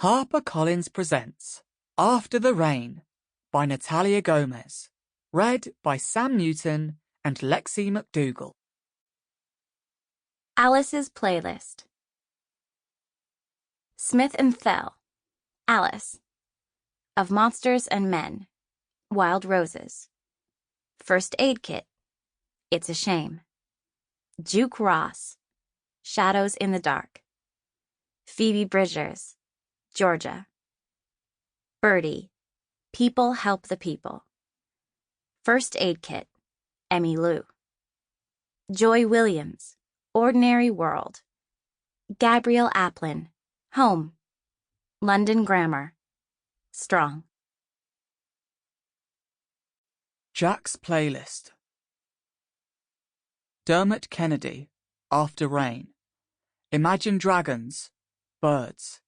HarperCollins presents After the Rain by Natália Gomes, read by Sam Newton and Lexie Mcdougall. Alice's Playlist. Smith and Thel, Alice. Of Monsters and Men, Wild Roses. First Aid Kit, It's a Shame. Juke Ross, Shadows in the Dark. Phoebe Bridgers, Georgia. Birdie, People Help the People. First Aid Kit, Emmy Lou. Joy Williams, Ordinary World. Gabrielle Aplin, Home. London Grammar, Strong. Jack's Playlist. Dermot Kennedy, After Rain. Imagine Dragons, Birds.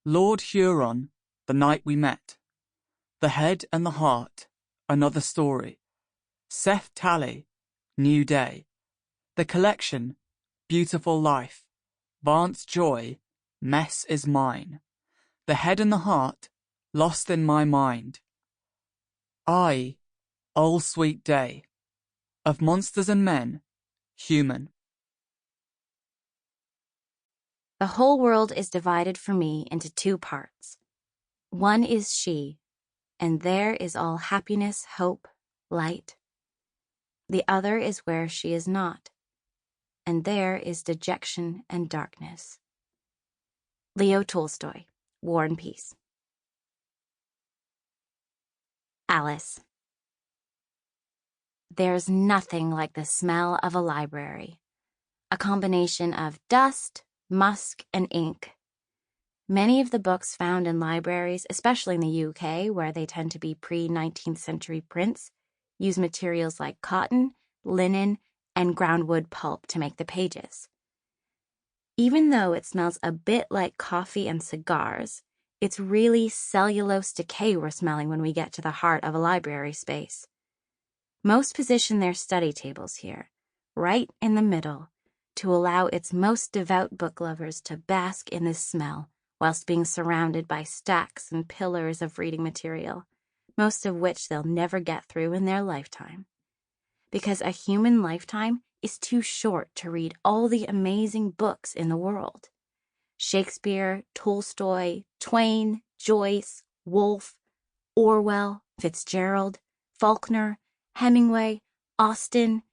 Lord Huron, The Night We Met. The Head and the Heart, Another Story. Seth Talley, New Day. The Collection, Beautiful Life. Vance Joy, Mess is Mine. The Head and the Heart, Lost in My Mind. I, All Sweet Day. Of Monsters and Men, Human. The whole world is divided for me into two parts. One is she, and there is all happiness, hope, light. The other is where she is not, and there is dejection and darkness. Leo Tolstoy, War and Peace. Alice. There's nothing like the smell of a library, a combination of dust, musk, and ink. Many of the books found in libraries, especially in the UK, where they tend to be pre-19th century prints, use materials like cotton, linen, and groundwood pulp to make the pages. Even though it smells a bit like coffee and cigars, it's really cellulose decay we're smelling when we get to the heart of a library space. Most position their study tables here, right in the middle, to allow its most devout book lovers to bask in this smell whilst being surrounded by stacks and pillars of reading material, most of which they'll never get through in their lifetime. Because a human lifetime is too short to read all the amazing books in the world. Shakespeare, Tolstoy, Twain, Joyce, Woolf, Orwell, Fitzgerald, Faulkner, Hemingway, Austen,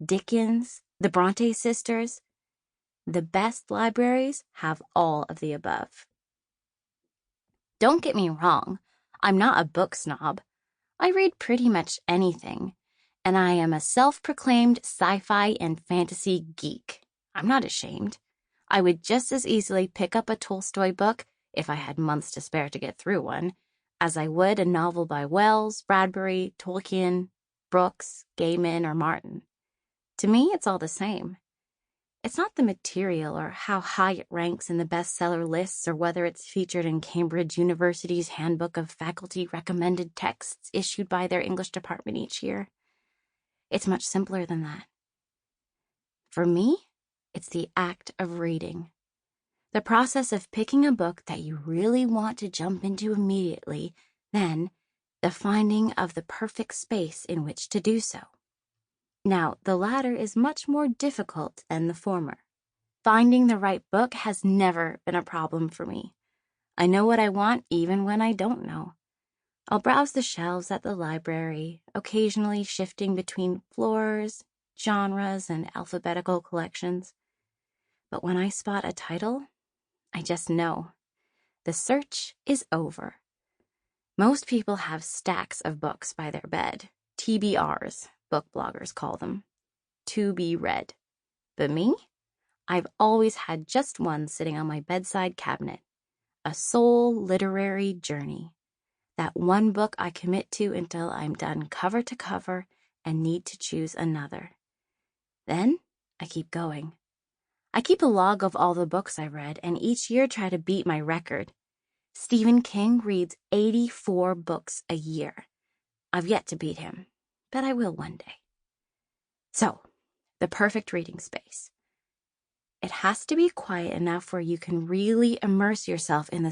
Dickens, the Bronte sisters. The best libraries have all of the above. Don't get me wrong, I'm not a book snob. I read pretty much anything, and I am a self-proclaimed sci-fi and fantasy geek. I'm not ashamed. I would just as easily pick up a Tolstoy book, if I had months to spare to get through one, as I would a novel by Wells, Bradbury, Tolkien, Brooks, Gaiman, or Martin. To me, it's all the same. It's not the material or how high it ranks in the bestseller lists or whether it's featured in Cambridge University's Handbook of Faculty Recommended Texts issued by their English department each year. It's much simpler than that. For me, it's the act of reading. The process of picking a book that you really want to jump into immediately, then the finding of the perfect space in which to do so. Now, the latter is much more difficult than the former. Finding the right book has never been a problem for me. I know what I want even when I don't know. I'll browse the shelves at the library, occasionally shifting between floors, genres, and alphabetical collections. But when I spot a title, I just know. The search is over. Most people have stacks of books by their bed, TBRs, book bloggers call them, to be read. But me? I've always had just one sitting on my bedside cabinet, a soul literary journey. That one book I commit to until I'm done cover to cover and need to choose another. Then I keep going. I keep a log of all the books I read and each year try to beat my record. Stephen King reads 84 books a year. I've yet to beat him, but I will one day. So, the perfect reading space. It has to be quiet enough where you can really immerse yourself in the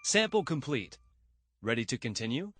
Sample complete. Ready to continue?